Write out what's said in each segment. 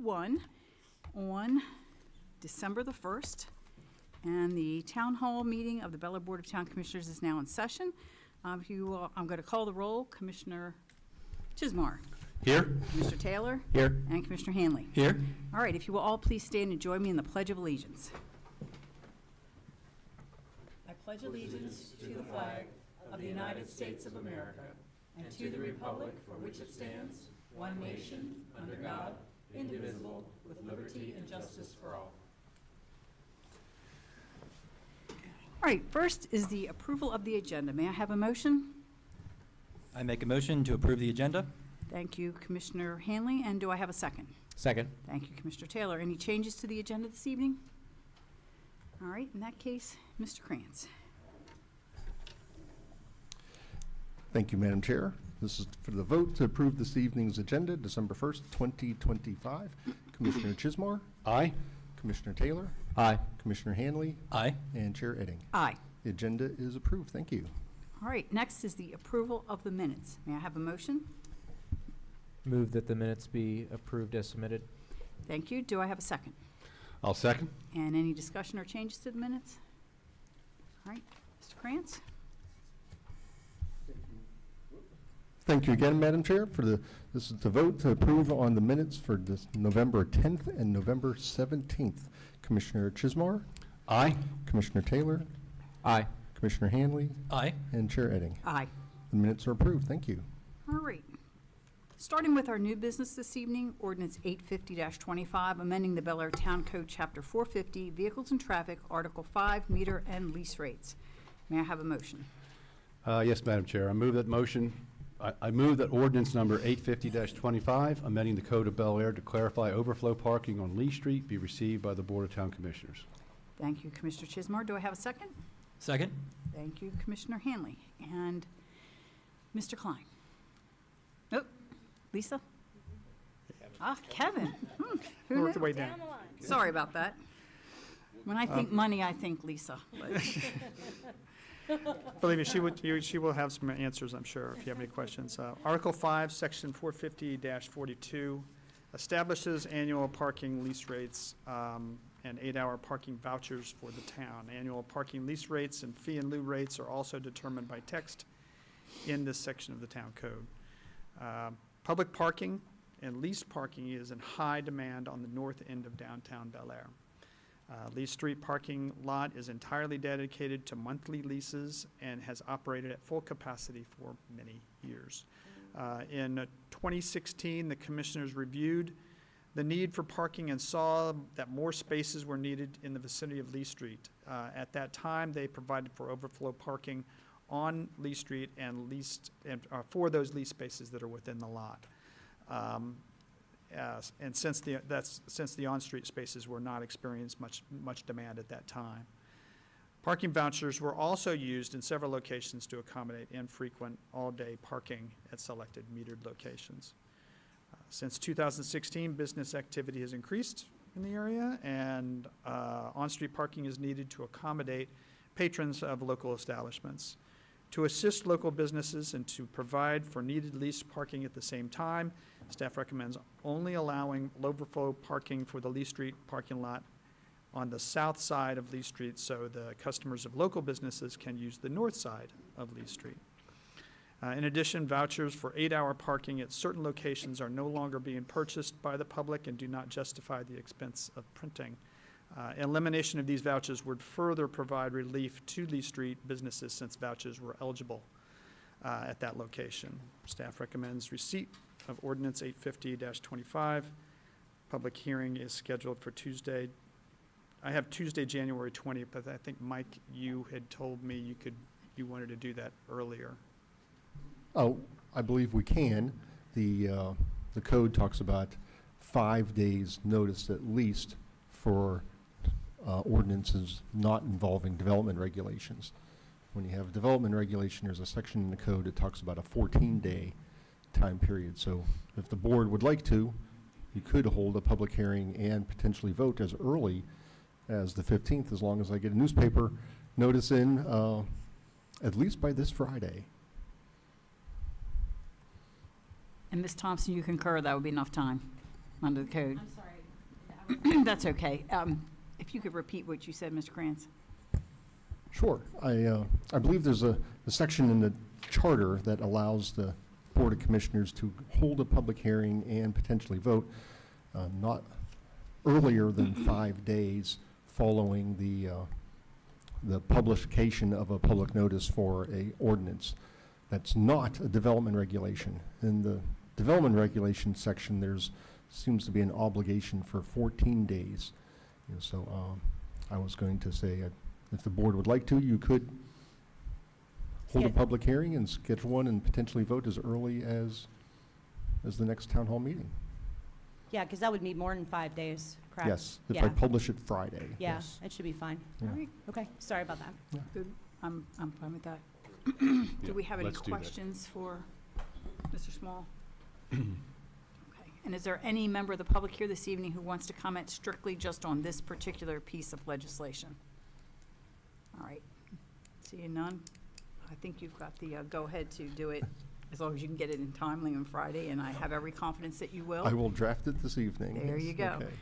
1 on December the 1st. And the Town Hall meeting of the Bel Air Board of Town Commissioners is now in session. I'm going to call the roll. Commissioner Chismar. Here. Mr. Taylor. Here. And Commissioner Hanley. Here. All right, if you will all please stand and join me in the Pledge of Allegiance. I pledge allegiance to the flag of the United States of America and to the republic for which it stands, one nation, under God, indivisible, with liberty and justice for all. All right, first is the approval of the agenda. May I have a motion? I make a motion to approve the agenda. Thank you, Commissioner Hanley. And do I have a second? Second. Thank you, Commissioner Taylor. Any changes to the agenda this evening? All right, in that case, Mr. Krantz. Thank you, Madam Chair. This is for the vote to approve this evening's agenda, December 1st, 2025. Commissioner Chismar. Aye. Commissioner Taylor. Aye. Commissioner Hanley. Aye. And Chair Edding. Aye. The agenda is approved. Thank you. All right, next is the approval of the minutes. May I have a motion? Move that the minutes be approved as submitted. Thank you. Do I have a second? I'll second. And any discussion or changes to the minutes? All right, Mr. Krantz? Thank you again, Madam Chair, for this is the vote to approve on the minutes for this November 10th and November 17th. Commissioner Chismar. Aye. Commissioner Taylor. Aye. Commissioner Hanley. Aye. And Chair Edding. Aye. The minutes are approved. Thank you. All right. Starting with our new business this evening, Ordinance 850-25, amending the Bel Air Town Code, Chapter 450, Vehicles and Traffic, Article 5, Meter and Lease Rates. May I have a motion? Yes, Madam Chair. I move that motion. I move that ordinance number 850-25, amending the Code of Bel Air to clarify overflow parking on Lee Street, be received by the Board of Town Commissioners. Thank you, Commissioner Chismar. Do I have a second? Second. Thank you, Commissioner Hanley. And Mr. Klein? Oh, Lisa? Ah, Kevin. Who Work the knew? way down. Sorry about that. When I think money, I think Lisa. Believe me, she will have some answers, I'm sure, if you have any questions. Article 5, Section 450-42 establishes annual parking lease rates and 8-hour parking vouchers for the town. Annual parking lease rates and fee and lieu rates are also determined by text in this section of the town code. Public parking and leased parking is in high demand on the north end of downtown Bel Air. Lee Street parking lot is entirely dedicated to monthly leases and has operated at full capacity for many years. In 2016, the commissioners reviewed the need for parking and saw that more spaces were needed in the vicinity of Lee Street. At that time, they provided for overflow parking on Lee Street and for those lease spaces that are within the lot. And since the on-street spaces were not experienced much demand at that time. Parking vouchers were also used in several locations to accommodate infrequent all-day parking at selected metered locations. Since 2016, business activity has increased in the area, and on-street parking is needed to accommodate patrons of local establishments. To assist local businesses and to provide for needed leased parking at the same time, staff recommends only allowing overflow parking for the Lee Street parking lot on the south side of Lee Street so the customers of local businesses can use the north side of Lee Street. In addition, vouchers for 8-hour parking at certain locations are no longer being purchased by the public and do not justify the expense of printing. Elimination of these vouchers would further provide relief to Lee Street businesses since vouchers were eligible at that location. Staff recommends receipt of Ordinance 850-25. Public hearing is scheduled for Tuesday. I have Tuesday, January 20th, but I think, Mike, you had told me you wanted to do that earlier. Oh, I believe we can. The code talks about 5 days notice at least for ordinances not involving development regulations. When you have development regulation, there's a section in the code that talks about a 14-day time period. So if the board would like to, you could hold a public hearing and potentially vote as early as the 15th, as long as I get a newspaper notice in at least by this Friday. And Ms. Thompson, you concur that would be enough time under the code? I'm sorry, That's okay. If you could repeat what you said, Mr. Krantz. Sure. I believe there's a section in the charter that allows the Board of Commissioners to hold a public hearing and potentially vote not earlier than 5 days following the publication of a public notice for a ordinance. That's not a development regulation. In the development regulation section, seems to be an obligation for 14 days. So I was going to say, if the board would like to, you could hold a Yeah. public hearing and schedule one and potentially vote as early as the next town hall meeting. Yeah, because that would be more than 5 days, correct? Yes, if Yeah. I publish it Friday. Yeah, yes. it should be fine. Yeah. All right, Okay, sorry about that. good. I'm fine with that. Do we have any let's do that. questions for Mr. Small? Okay. And is there any member of the public here this evening who wants to comment strictly just on this particular piece of legislation? All right. Seeing none, I think you've got the go-ahead to do it, as long as you can get it in timely on Friday, and I have every confidence that you will. I will draft it this evening. There yes, you go. okay.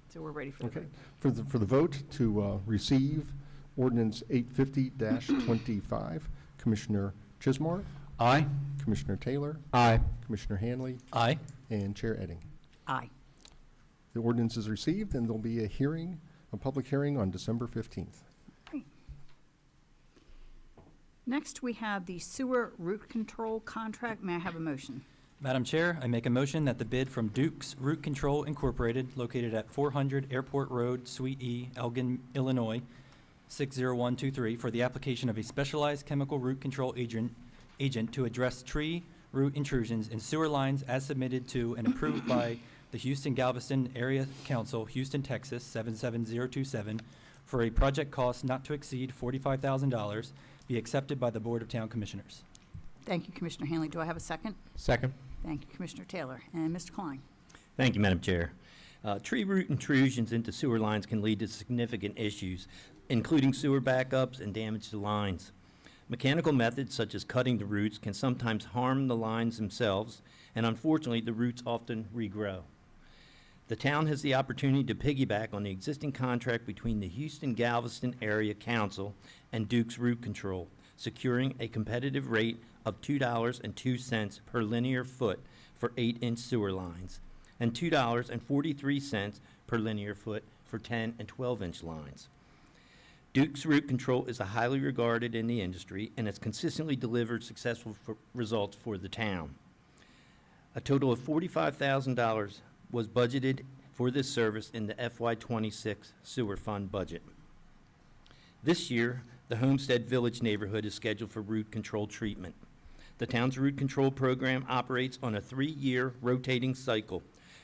So we're ready for the Okay. vote. For the vote to receive ordinance 850-25, Commissioner Chismar, Aye. Commissioner Taylor, Aye. Commissioner Hanley, Aye. and Chair Edding. Aye. The ordinance is received, and there'll be a public hearing on December 15th. Next, we have the sewer root control contract. May I have a motion? Madam Chair, I make a motion that the bid from Duke's Root Control Incorporated, located at 400 Airport Road, Suite E, Elgin, Illinois, 60123, for the application of a specialized chemical root control agent to address tree root intrusions in sewer lines as submitted to and approved by the Houston-Galveston Area Council, Houston, Texas, 77027, for a project cost not to exceed $45,000, be accepted by the Board of Town Commissioners. Thank you, Commissioner Hanley. Do I have a second? Second. Thank you, Commissioner Taylor. And Mr. Klein? Thank you, Madam Chair. Tree root intrusions into sewer lines can lead to significant issues, including sewer backups and damage to lines. Mechanical methods such as cutting the roots can sometimes harm the lines themselves, and unfortunately, the roots often regrow. The town has the opportunity to piggyback on the existing contract between the Houston-Galveston Area Council and Duke's Root Control, securing a competitive rate of $2.02 per linear foot for 8-inch sewer lines, and $2.43 per linear foot for 10 and 12-inch lines. Duke's Root Control is highly regarded in the industry and has consistently delivered successful results for the town. A total of $45,000 was budgeted for this service in the FY26 sewer fund budget. This year, the Homestead Village neighborhood is scheduled for root control treatment. The town's root control program operates on a 3-year rotating cycle,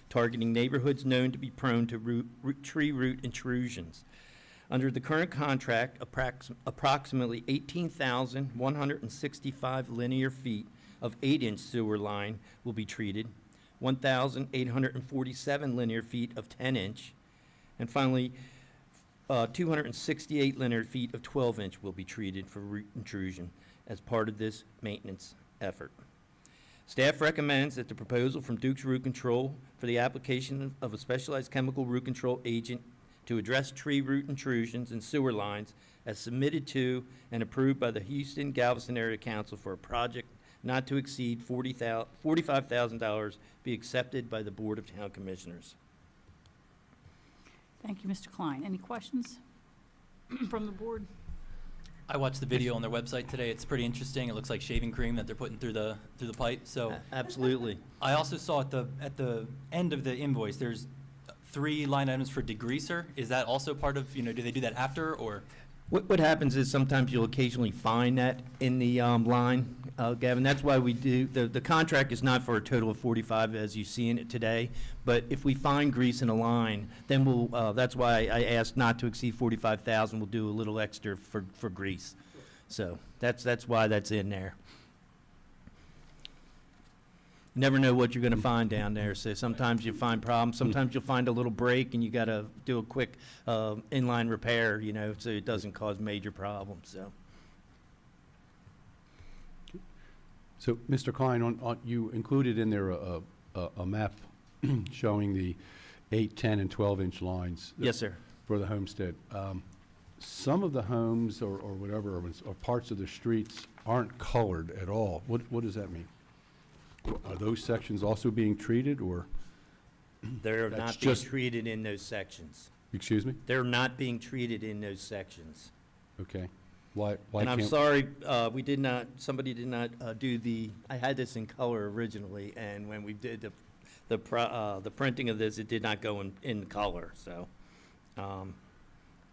targeting neighborhoods known to be prone to tree root intrusions. Under the current contract, approximately 18,165 linear feet of 8-inch sewer line will be treated, 1,847 linear feet of 10-inch, and finally, 268 linear feet of 12-inch will be treated for root intrusion as part of this maintenance effort. Staff recommends that the proposal from Duke's Root Control for the application of a specialized chemical root control agent to address tree root intrusions in sewer lines as submitted to and approved by the Houston-Galveston Area Council for a project not to exceed $45,000 be accepted by the Board of Town Commissioners. Thank you, Mr. Klein. Any questions from the board? I watched the video on their website today. It's pretty interesting. It looks like shaving cream that they're putting through the pipe. So Absolutely. I also saw at the end of the invoice, there's 3 line items for degreaser. Is that also part of, do they do that after, or? What happens is sometimes you'll occasionally find that in the line, Gavin. That's why we do, the contract is not for a total of 45 as you see in it today, but if we find grease in a line, then we'll, that's why I asked not to exceed 45,000. We'll do a little extra for grease. So that's why that's in there. You never know what you're going to find down there. So sometimes you find problems. Sometimes you'll find a little break, and you got to do a quick inline repair, so it doesn't cause major problems. So, Mr. Klein, you included in there a map showing the 8, 10, and 12-inch lines. Yes, sir. For the homestead. Some of the homes or whatever, or parts of the streets aren't colored at all. What does that mean? Are those sections also being treated, or, They're That's not being just- treated in those sections. excuse me? They're not being treated in those sections. Okay. Why And I'm can't, sorry, somebody did not do I had this in color originally, and when we did the printing of this, it did not go in color, so.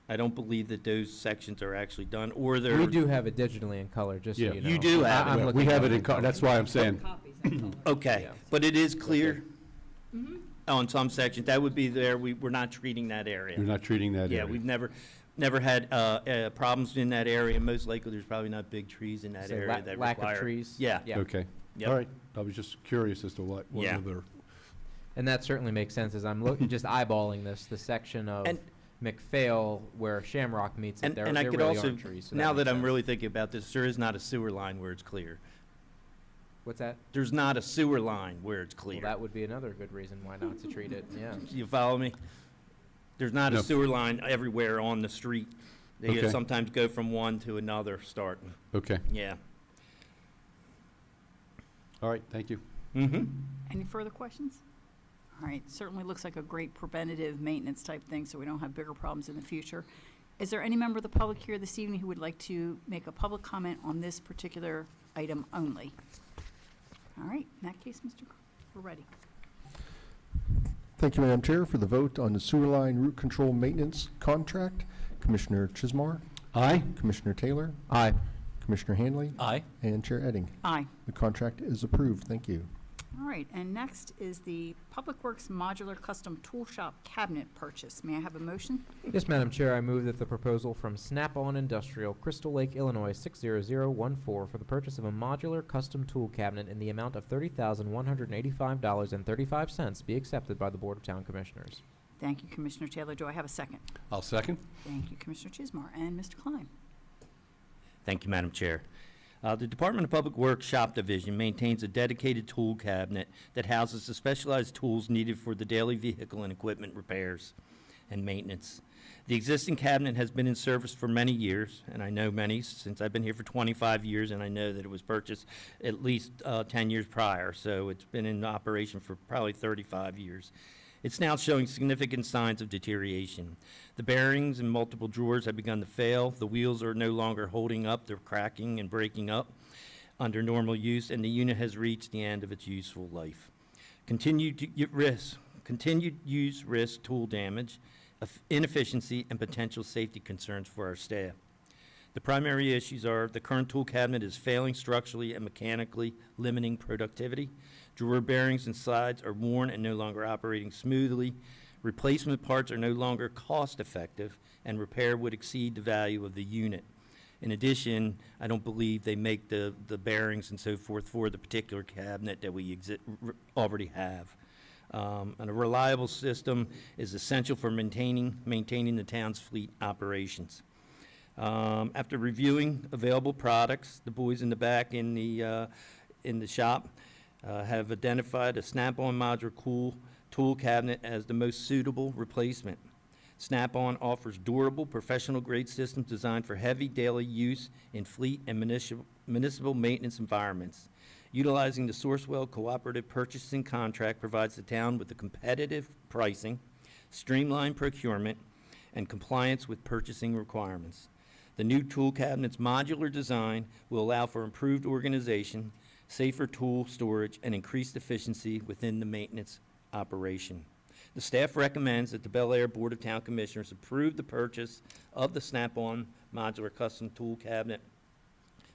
I don't believe that those sections are actually done, or they're. We do have it digitally in color, just so Yeah. you know. You do have I'm it. looking we have at it in color, that's why I'm saying, Okay, Yeah. but it is clear on some sections. That would be there, we're not treating that area. you're not treating that area. Yeah, we've never had problems in that area. Most likely, there's probably not big trees in that Say area la- that lack require. of trees? Yeah. Yeah. Okay. Yep. All right. I was just curious as to what Yeah. other. And that certainly makes sense as I'm looking, just eyeballing this, the section of And- McPhail where Shamrock meets it, there And I there could really also, aren't trees. So now makes that I'm sense. really thinking about this, there is not a sewer line where it's clear. What's that? There's not a sewer line where it's Well, clear. that would be another good reason why not to treat it, yeah. You follow me? There's not a No. sewer line everywhere on the street. They Okay. sometimes go from one to another starting. Okay. Yeah. All right. Thank you. Mm-hmm. Any further questions? All right, certainly looks like a great preventative maintenance type thing, so we don't have bigger problems in the future. Is there any member of the public here this evening who would like to make a public comment on this particular item only? All right, in that case, Mr. Carr, we're ready. Thank you, Madam Chair, for the vote on the sewer line root control maintenance contract. Commissioner Chismar, Aye. Commissioner Taylor, Aye. Commissioner Hanley, Aye. and Chair Edding. Aye. The contract is approved. Thank you. All right, and next is the Public Works Modular Custom Tool Shop Cabinet purchase. May I have a motion? Yes, Madam Chair, I move that the proposal from Snap-on Industrial, Crystal Lake, Illinois, 60014 for the purchase of a modular custom tool cabinet in the amount of $30,185.35 be accepted by the Board of Town Commissioners. Thank you, Commissioner Taylor. Do I have a second? I'll second. Thank you, Commissioner Chismar. And Mr. Klein? Thank you, Madam Chair. The Department of Public Works Shop Division maintains a dedicated tool cabinet that houses the specialized tools needed for the daily vehicle and equipment repairs and maintenance. The existing cabinet has been in service for many years, and I know many since I've been here for 25 years, and I know that it was purchased at least 10 years prior, so it's been in operation for probably 35 years. It's now showing significant signs of deterioration. The bearings in multiple drawers have begun to fail. The wheels are no longer holding up. They're cracking and breaking up under normal use, and the unit has reached the end of its useful life. Continued use risk tool damage, inefficiency, and potential safety concerns for our staff. The primary issues are the current tool cabinet is failing structurally and mechanically, limiting productivity. Drawer bearings and sides are worn and no longer operating smoothly. Replacement parts are no longer cost-effective, and repair would exceed the value of the unit. In addition, I don't believe they make the bearings and so forth for the particular cabinet that we already have. And a reliable system is essential for maintaining the town's fleet operations. After reviewing available products, the boys in the back in the shop have identified a Snap-on modular tool cabinet as the most suitable replacement. Snap-on offers durable, professional-grade systems designed for heavy daily use in fleet and municipal maintenance environments. Utilizing the Sourcewell Cooperative Purchasing Contract provides the town with a competitive pricing, streamlined procurement, and compliance with purchasing requirements. The new tool cabinet's modular design will allow for improved organization, safer tool storage, and increased efficiency within the maintenance operation. The staff recommends that the Bel Air Board of Town Commissioners approve the purchase of the Snap-on modular custom tool cabinet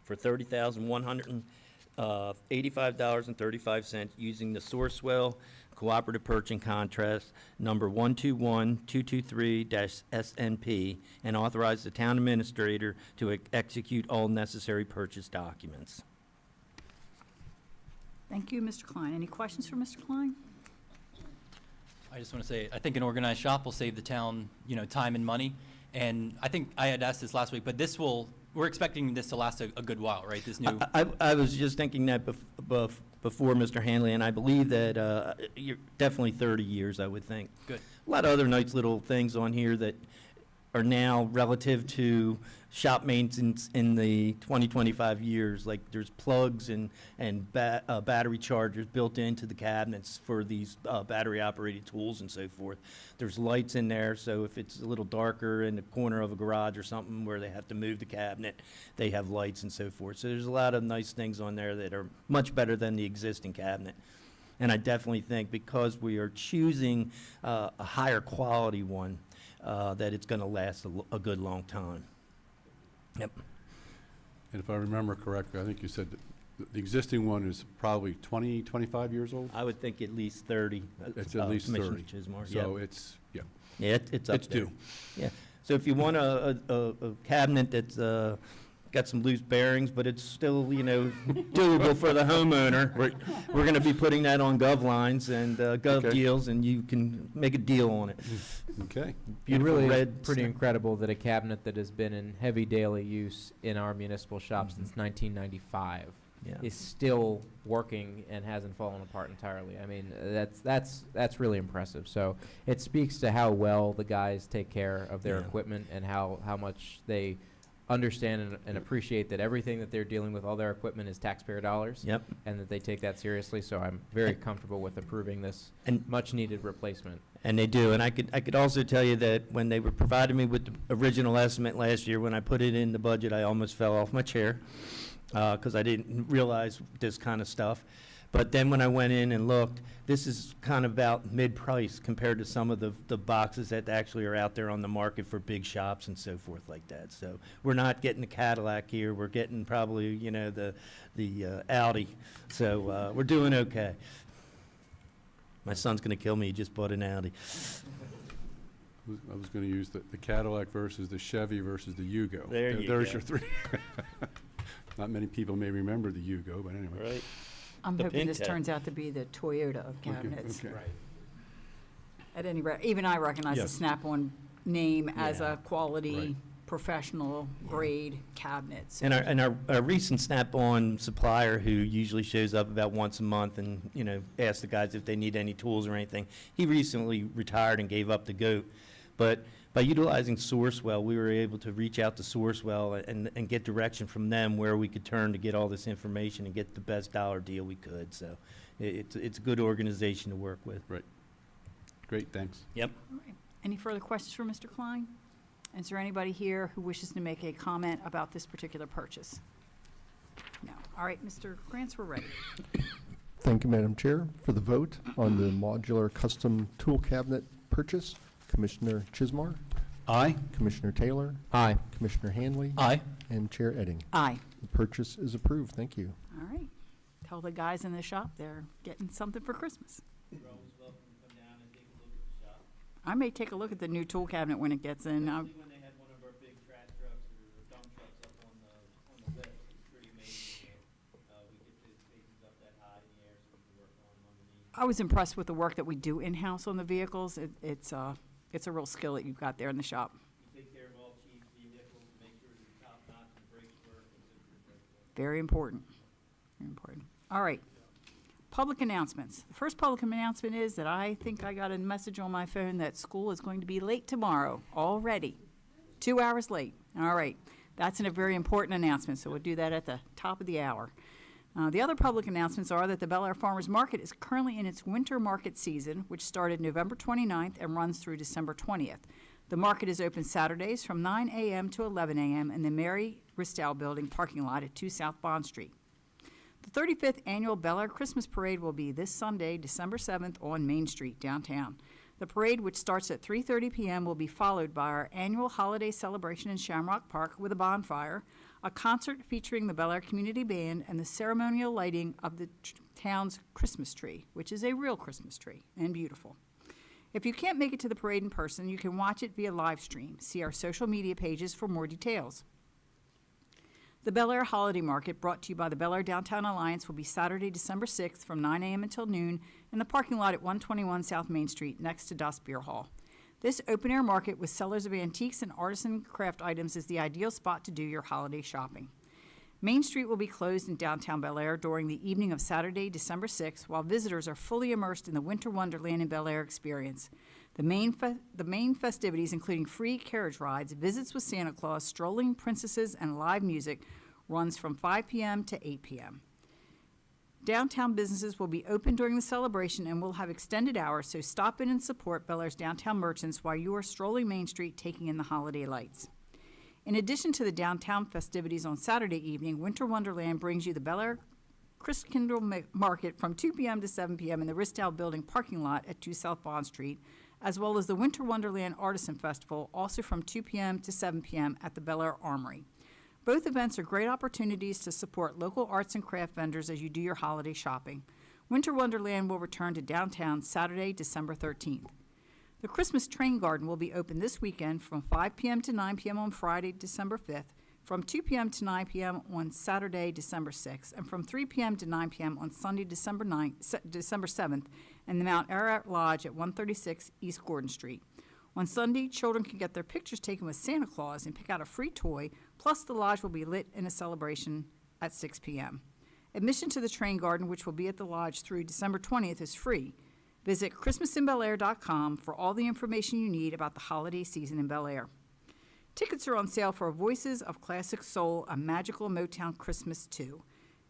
for $30,185.35 using the Sourcewell Cooperative Purchasing Contract number 121223-SNP and authorize the town administrator to execute all necessary purchase documents. Thank you, Mr. Klein. Any questions for Mr. Klein? I just want to say, I think an organized shop will save the town, time and money. And I think I had asked this last week, but we're expecting this to last a good while, right? This new, I was just thinking that before Mr. Hanley, and I believe that you're definitely 30 years, I would think. Good. A lot of other nice little things on here that are now relative to shop maintenance in the 20, 25 years. Like there's plugs and battery chargers built into the cabinets for these battery-operated tools and so forth. There's lights in there, so if it's a little darker in the corner of a garage or something where they have to move the cabinet, they have lights and so forth. So there's a lot of nice things on there that are much better than the existing cabinet. And I definitely think because we are choosing a higher quality one, that it's going to last a good long time. Yep. And if I remember correctly, I think you said that the existing one is probably 20, 25 years old? I would think at least 30. It's at least Commissioner 30. Chismar. So Yep. it's, yeah, Yeah, it's up it's there. due. Yeah. So if you want a cabinet that's got some loose bearings, but it's still, doable for the homeowner, Right. we're going to be putting that on Gov lines and Gov Okay. deals, and you can make a deal on it. Okay. It Beautiful really is red pretty stuff. incredible that a cabinet that has been in heavy daily use in our municipal shop since 1995 Yeah. is still working and hasn't fallen apart entirely. I mean, that's really impressive. So it speaks to how well the guys take care of their Yeah. equipment and how much they understand and appreciate that everything that they're dealing with, all their equipment, is taxpayer dollars, Yep. and that they take that seriously. So I'm very comfortable with approving this And much-needed replacement. And they do, and I could also tell you that when they were providing me with the original estimate last year, when I put it in the budget, I almost fell off my chair, because I didn't realize this kind of stuff. But then when I went in and looked, this is kind of about mid-price compared to some of the boxes that actually are out there on the market for big shops and so forth like that. So we're not getting the Cadillac here, we're getting probably, the Audi. So we're doing okay. My son's gonna kill me, he just bought an Audi. I was going to use the Cadillac versus the Chevy versus the Yugo. There you There's go. your three. Not many people may remember the Yugo, but anyway. Right. I'm The hoping this Pinto. turns out to be the Toyota of Okay, cabinets. okay. At any rate, even I recognize the Yes. Snap-on name as Yeah. a quality, Right. professional grade cabinet. So And our recent Snap-on supplier, who usually shows up about once a month and, asks the guys if they need any tools or anything, he recently retired and gave up the goat. But by utilizing Sourcewell, we were able to reach out to Sourcewell and get direction from them where we could turn to get all this information and get the best dollar deal we could. So it's a good organization to work with. Great, thanks. Yep. All right. Any further questions for Mr. Klein? Is there anybody here who wishes to make a comment about this particular purchase? No. All right, Mr. Grants, we're ready. Thank you, Madam Chair. For the vote on the modular custom tool cabinet purchase, Commissioner Chismar, Aye? Commissioner Taylor, Aye. Commissioner Hanley, Aye. and Chair Edding. Aye. The purchase is approved. Thank you. All right. Tell the guys in the shop they're getting something for Christmas. I may take a look at the new tool cabinet when it gets in. When they had one of our big trash trucks or dump trucks up on the lift, it's pretty amazing. We get the spaces up that high in the air so we can work on them underneath. I was impressed with the work that we do in-house on the vehicles. It's a real skill that you've got there in the shop. We take care of all chief's vehicles, make sure the top notch and brakes work and so forth. Very important. Very important. All right. Public announcements. The first public announcement is that I think I got a message on my phone that school is going to be late tomorrow already. 2 hours late. All right. That's a very important announcement, so we'll do that at the top of the hour. The other public announcements are that the Bel Air Farmers Market is currently in its winter market season, which started November 29th and runs through December 20th. The market is open Saturdays from 9 a.m. to 11 a.m. in the Mary Ristow Building parking lot at 2 South Bond Street. The 35th Annual Bel Air Christmas Parade will be this Sunday, December 7th on Main Street, downtown. The parade, which starts at 3:30 p.m., will be followed by our annual holiday celebration in Shamrock Park with a bonfire, a concert featuring the Bel Air Community Band, and the ceremonial lighting of the town's Christmas tree, which is a real Christmas tree and beautiful. If you can't make it to the parade in person, you can watch it via live stream. See our social media pages for more details. The Bel Air Holiday Market, brought to you by the Bel Air Downtown Alliance, will be Saturday, December 6th from 9 a.m. until noon in the parking lot at 121 South Main Street next to Das Beer Hall. This open-air market with sellers of antiques and artisan craft items is the ideal spot to do your holiday shopping. Main Street will be closed in downtown Bel Air during the evening of Saturday, December 6th, while visitors are fully immersed in the Winter Wonderland in Bel Air experience. The main festivities, including free carriage rides, visits with Santa Claus, strolling princesses, and live music, runs from 5 p.m. to 8 p.m. Downtown businesses will be open during the celebration and will have extended hours, so stop in and support Bel Air's downtown merchants while you are strolling Main Street taking in the holiday lights. In addition to the downtown festivities on Saturday evening, Winter Wonderland brings you the Bel Air Christkindl Market from 2 p.m. to 7 p.m. in the Ristow Building parking lot at 2 South Bond Street, as well as the Winter Wonderland Artisan Festival, also from 2 p.m. to 7 p.m. at the Bel Air Armory. Both events are great opportunities to support local arts and craft vendors as you do your holiday shopping. Winter Wonderland will return to downtown Saturday, December 13th. The Christmas Train Garden will be open this weekend from 5 p.m. to 9 p.m. on Friday, December 5th, from 2 p.m. to 9 p.m. on Saturday, December 6th, and from 3 p.m. to 9 p.m. on Sunday, December 7th, in the Mount Ararat Lodge at 136 East Gordon Street. On Sunday, children can get their pictures taken with Santa Claus and pick out a free toy, plus the lodge will be lit in a celebration at 6 p.m. Admission to the Train Garden, which will be at the lodge through December 20th, is free. Visit ChristmasInBelAir.com for all the information you need about the holiday season in Bel Air. Tickets are on sale for Voices of Classic Soul, A Magical Motown Christmas 2.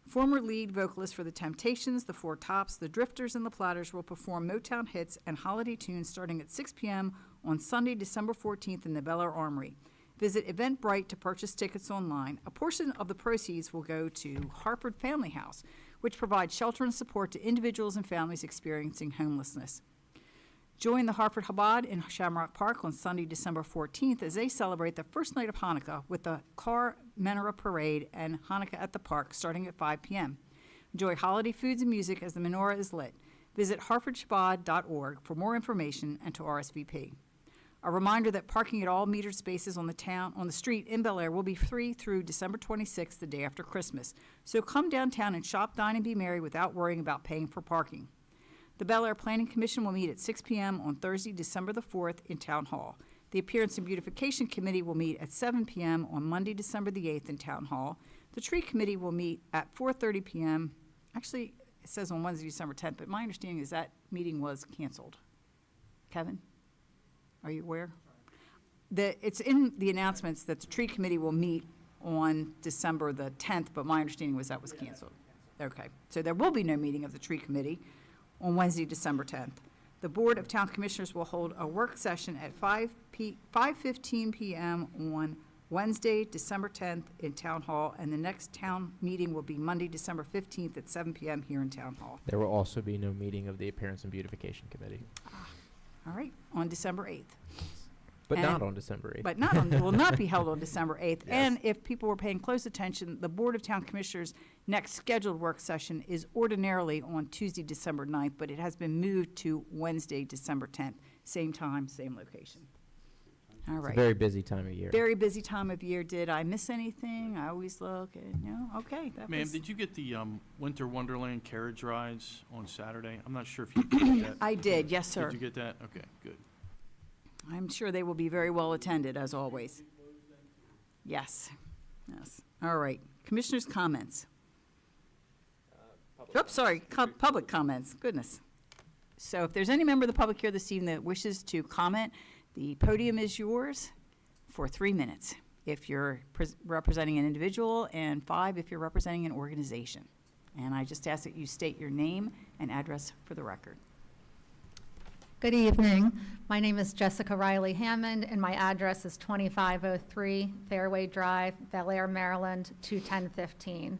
Former lead vocalists for The Temptations, The Four Tops, The Drifters, and The Platters will perform Motown hits and holiday tunes starting at 6 p.m. on Sunday, December 14th in the Bel Air Armory. Visit Eventbrite to purchase tickets online. A portion of the proceeds will go to Harford Family House, which provides shelter and support to individuals and families experiencing homelessness. Join the Harford Chabad in Shamrock Park on Sunday, December 14th as they celebrate the first night of Hanukkah with the Car Menorah Parade and Hanukkah at the Park starting at 5 p.m. Enjoy holiday foods and music as the menorah is lit. Visit harfordshabad.org for more information and to RSVP. A reminder that parking at all metered spaces on the street in Bel Air will be free through December 26th, the day after Christmas. So come downtown and shop, dine, and be merry without worrying about paying for parking. The Bel Air Planning Commission will meet at 6 p.m. on Thursday, December the 4th in Town Hall. The Appearance and Beautification Committee will meet at 7 p.m. on Monday, December the 8th in Town Hall. The Tree Committee will meet at 4:30 p.m. Actually, it says on Wednesday, December 10th, but my understanding is that meeting was canceled. Kevin, are you aware? It's in the announcements that the Tree Committee will meet on December the 10th, but my understanding was that was canceled. Okay, so there will be no meeting of the Tree Committee on Wednesday, December 10th. The Board of Town Commissioners will hold a work session at 5:15 p.m. on Wednesday, December 10th in Town Hall, and the next town meeting will be Monday, December 15th at 7 p.m. here in Town Hall. There will also be no meeting of the Appearance and Beautification Committee. All right, on December 8th. But not And- on December 8th. But will not be held on December 8th. And if people were paying close attention, the Board of Town Commissioners' next scheduled work session is ordinarily on Tuesday, December 9th, but it has been moved to Wednesday, December 10th. Same time, same location. All It's a right. very busy time of year. Very busy time of year. Did I miss anything? I always look and, okay. That Ma'am, was- did you get the Winter Wonderland carriage rides on Saturday? I'm not sure if you did that. I did, yes, sir. Did you get that? Okay, good. I'm sure they will be very well attended, as always. Yes, yes. All right. Commissioners' comments. Oops, sorry, public comments, goodness. So if there's any member of the public here this evening that wishes to comment, the podium is yours for 3 minutes if you're representing an individual, and 5 if you're representing an organization. And I just ask that you state your name and address for the record. Good evening. My name is Jessica Riley Hammond, and my address is 2503 Fairway Drive, Bel Air, Maryland, 21015.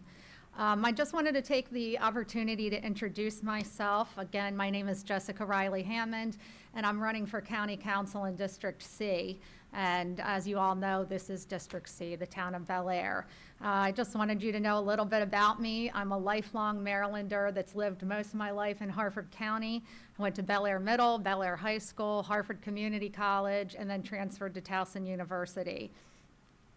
I just wanted to take the opportunity to introduce myself. Again, my name is Jessica Riley Hammond, and I'm running for County Council in District C. And as you all know, this is District C, the town of Bel Air. I just wanted you to know a little bit about me. I'm a lifelong Marylander that's lived most of my life in Harford County. I went to Bel Air Middle, Bel Air High School, Harford Community College, and then transferred to Towson University.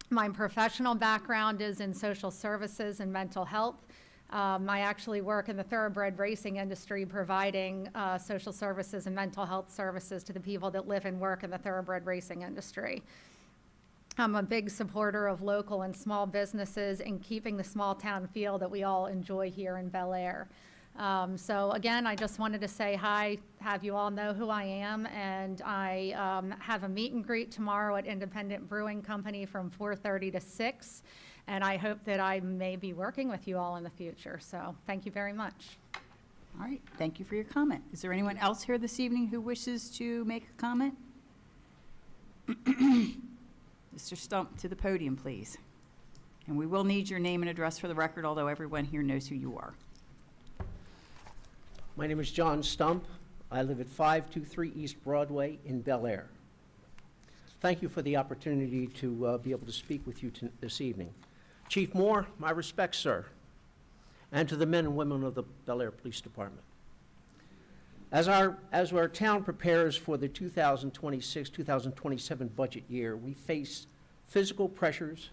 My professional background is in social services and mental health. I actually work in the thoroughbred racing industry, providing social services and mental health services to the people that live and work in the thoroughbred racing industry. I'm a big supporter of local and small businesses and keeping the small town feel that we all enjoy here in Bel Air. So again, I just wanted to say hi, have you all know who I am, and I have a meet and greet tomorrow at Independent Brewing Company from 4:30 to 6, and I hope that I may be working with you all in the future. So thank you very much. All right, thank you for your comment. Is there anyone else here this evening who wishes to make a comment? Mr. Stump, to the podium, please. And we will need your name and address for the record, although everyone here knows who you are. My name is John Stump. I live at 523 East Broadway in Bel Air. Thank you for the opportunity to be able to speak with you this evening. Chief Moore, my respects, sir, and to the men and women of the Bel Air Police Department. As our town prepares for the 2026-2027 budget year, we face physical pressures,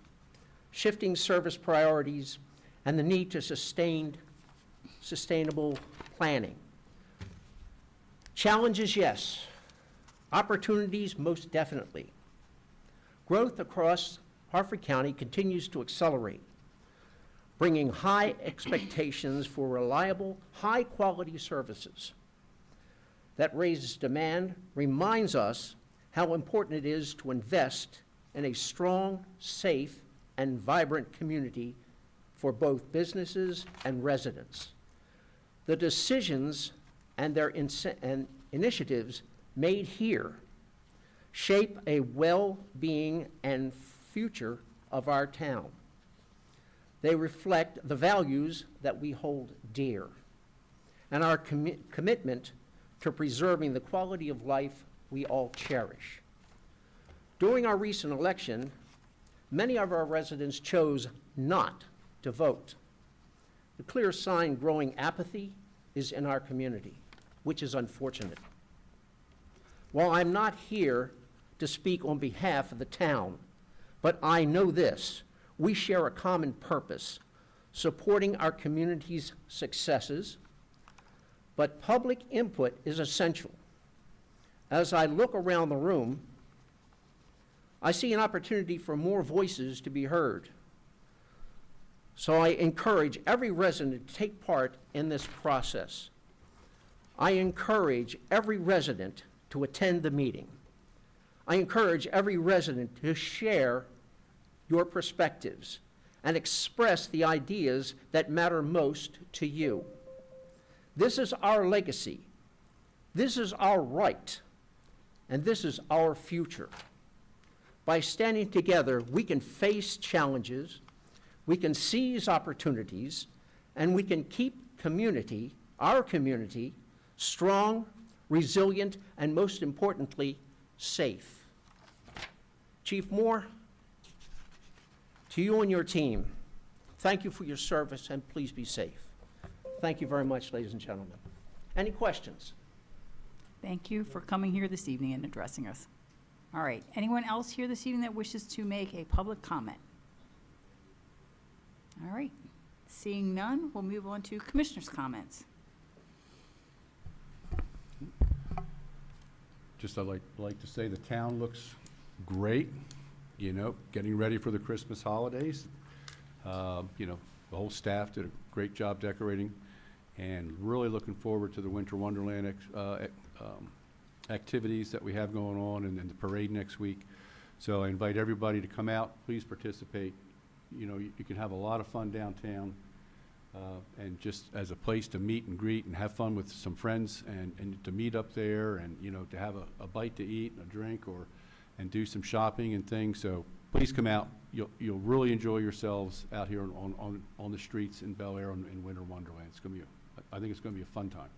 shifting service priorities, and the need to sustainable planning. Challenges, yes. Opportunities, most definitely. Growth across Harford County continues to accelerate, bringing high expectations for reliable, high-quality services. That raises demand, reminds us how important it is to invest in a strong, safe, and vibrant community for both businesses and residents. The decisions and their initiatives made here shape a well-being and future of our town. They reflect the values that we hold dear and our commitment to preserving the quality of life we all cherish. During our recent election, many of our residents chose not to vote. The clear sign growing apathy is in our community, which is unfortunate. While I'm not here to speak on behalf of the town, but I know this: we share a common purpose, supporting our community's successes, but public input is essential. As I look around the room, I see an opportunity for more voices to be heard. So I encourage every resident to take part in this process. I encourage every resident to attend the meeting. I encourage every resident to share your perspectives and express the ideas that matter most to you. This is our legacy. This is our right. And this is our future. By standing together, we can face challenges, we can seize opportunities, and we can keep our community, strong, resilient, and most importantly, safe. Chief Moore, to you and your team, thank you for your service, and please be safe. Thank you very much, ladies and gentlemen. Any questions? Thank you for coming here this evening and addressing us. All right, anyone else here this evening that wishes to make a public comment? All right, seeing none, we'll move on to commissioners' comments. Just I'd like to say the town looks great, you know, getting ready for the Christmas holidays. You know, the whole staff did a great job decorating, and really looking forward to the Winter Wonderland activities that we have going on, and then the parade next week. So I invite everybody to come out, please participate. You know, you can have a lot of fun downtown, and just as a place to meet and greet and have fun with some friends, and to meet up there, and, you know, to have a bite to eat and a drink, and do some shopping and things. So please come out. You'll really enjoy yourselves out here on the streets in Bel Air in Winter Wonderland. It's gonna be I think it's gonna be a fun time.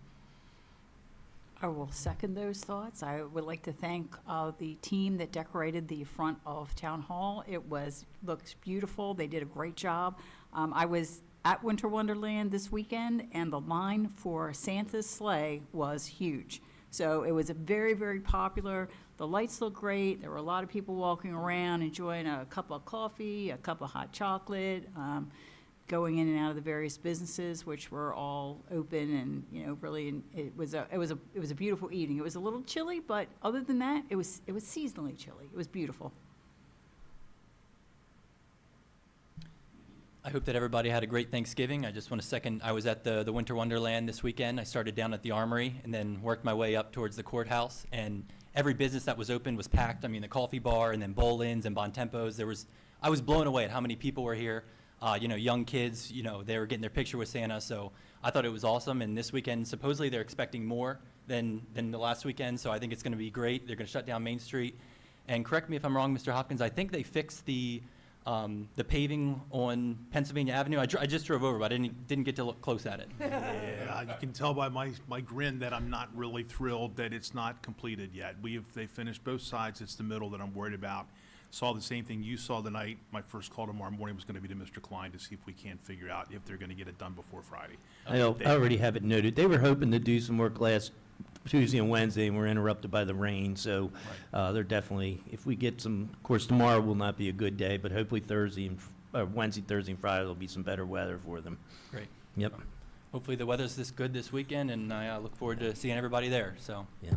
I will second those thoughts. I would like to thank the team that decorated the front of Town Hall. Looks beautiful. They did a great job. I was at Winter Wonderland this weekend, and the line for Santa's sleigh was huge. So it was a very, very popular. The lights look great. There were a lot of people walking around enjoying a cup of coffee, a cup of hot chocolate, going in and out of the various businesses, which were all open, and, you know, really, it was a beautiful evening. It was a little chilly, but other than that, it was seasonally chilly. It was beautiful. I hope that everybody had a great Thanksgiving. I just want to second, I was at the Winter Wonderland this weekend. I started down at the Armory and then worked my way up towards the courthouse. And every business that was open was packed. I mean, the coffee bar and then Bolin's and Bon Tempos. I was blown away at how many people were here. Young kids, they were getting their picture with Santa. So I thought it was awesome. And this weekend, supposedly they're expecting more than the last weekend. So I think it's going to be great. They're going to shut down Main Street. And correct me if I'm wrong, Mr. Hopkins, I think they fixed the paving on Pennsylvania Avenue. I just drove over, but I didn't get to look close at it. Yeah, you can tell by my grin that I'm not really thrilled that it's not completed yet. They finished both sides. It's the middle that I'm worried about. Saw the same thing you saw tonight. My first call tomorrow morning was going to be to Mr. Klein to see if we can't figure out if they're going to get it done before Friday. I already have it noted. They were hoping to do some work last Tuesday and Wednesday, and were interrupted by the rain, so they're definitely, if we get some, of course, tomorrow will not be a good day, but hopefully Wednesday, Thursday, and Friday, there'll be some better weather for them. Great. Yep. Hopefully the weather's this good this weekend, and I look forward to seeing everybody there, so. Yeah.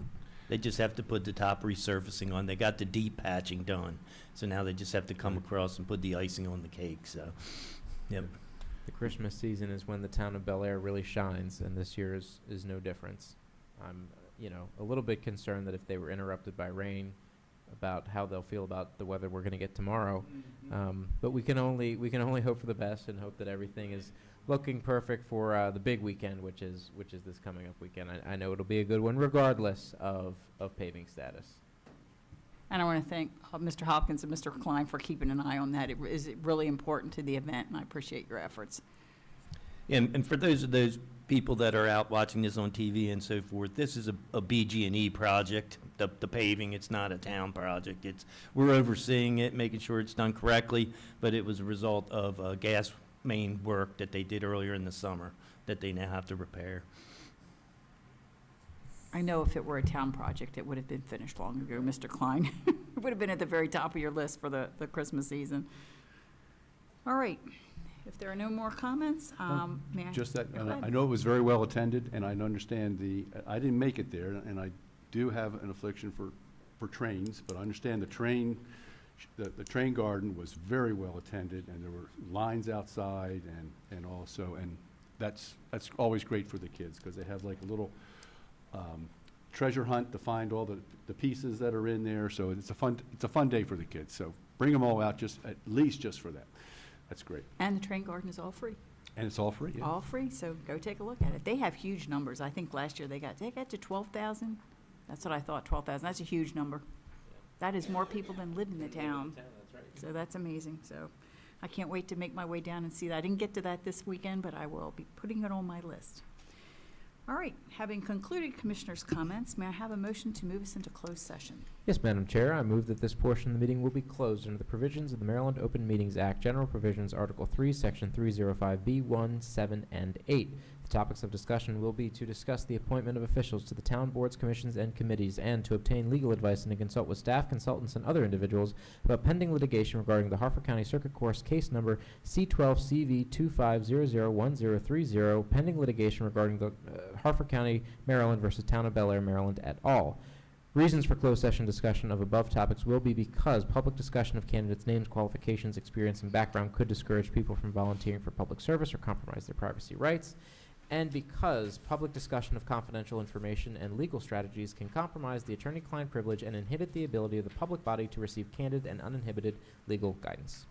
They just have to put the top resurfacing on. They got the deep patching done, so now they just have to come across and put the icing on the cake, so, yep. The Christmas season is when the town of Bel Air really shines, and this year is no difference. I'm, a little bit concerned that if they were interrupted by rain, about how they'll feel about the weather we're going to get tomorrow. But we can only hope for the best and hope that everything is looking perfect for the big weekend, which is this coming up weekend. I know it'll be a good one, regardless of paving status. And I want to thank Mr. Hopkins and Mr. Klein for keeping an eye on that. It is really important to the event, and I appreciate your efforts. And for those people that are out watching this on TV and so forth, this is a BG&E project, the paving. It's not a town project. We're overseeing it, making sure it's done correctly, but it was a result of gas main work that they did earlier in the summer that they now have to repair. I know if it were a town project, it would have been finished long ago, Mr. Klein. It would have been at the very top of your list for the Christmas season. All right. If there are no more comments, may I? Just that, Go ahead. I know it was very well attended, and I understand I didn't make it there, and I do have an affliction for trains, but I understand the train garden was very well attended, and there were lines outside and also, and that's always great for the kids, because they have like a little treasure hunt to find all the pieces that are in there, so it's a fun day for the kids, so bring them all out at least just for that. That's great. And the train garden is all free. And it's all free, yeah. All free, so go take a look at it. They have huge numbers. I think last year they got to 12,000. That's what I thought, 12,000. That's a huge number. That is more people than live in the town. So that's amazing. So I can't wait to make my way down and see that. I didn't get to that this weekend, but I will be putting it on my list. All right, having concluded Commissioners' comments, may I have a motion to move us into closed session? Yes, Madam Chair. I move that this portion of the meeting will be closed under the provisions of the Maryland Open Meetings Act, General Provisions, Article 3, Section 305B, 1, 7, and 8. The topics of discussion will be to discuss the appointment of officials to the town boards, commissions, and committees, and to obtain legal advice and to consult with staff, consultants, and other individuals about pending litigation regarding the Harford County Circuit Court case number C12CV25001030, pending litigation regarding the Harford County, Maryland versus Town of Bel Air, Maryland et al. Reasons for closed session discussion of above topics will be because public discussion of candidates' names, qualifications, experience, and background could discourage people from volunteering for public service or compromise their privacy rights, and because public discussion of confidential information and legal strategies can compromise the attorney-client privilege and inhibit the ability of the public body to receive candid and uninhibited legal guidance.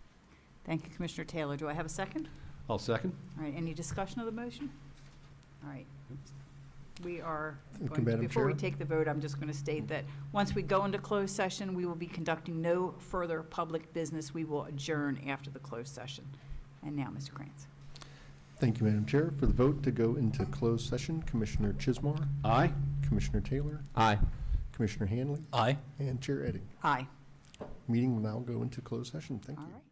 Thank you, Commissioner Taylor. Do I have a second? I'll second. All right, any discussion of the motion? All right. We are Thank you, going to, Madam before we Chair. take the vote, I'm just going to state that once we go into closed session, we will be conducting no further public business. We will adjourn after the closed session. And now, Mr. Krantz. Thank you, Madam Chair. For the vote to go into closed session, Commissioner Chismar, Aye. Commissioner Taylor, Aye. Commissioner Hanley, Aye. and Chair Edding. Aye. Meeting will now go into closed session. Thank All you. right.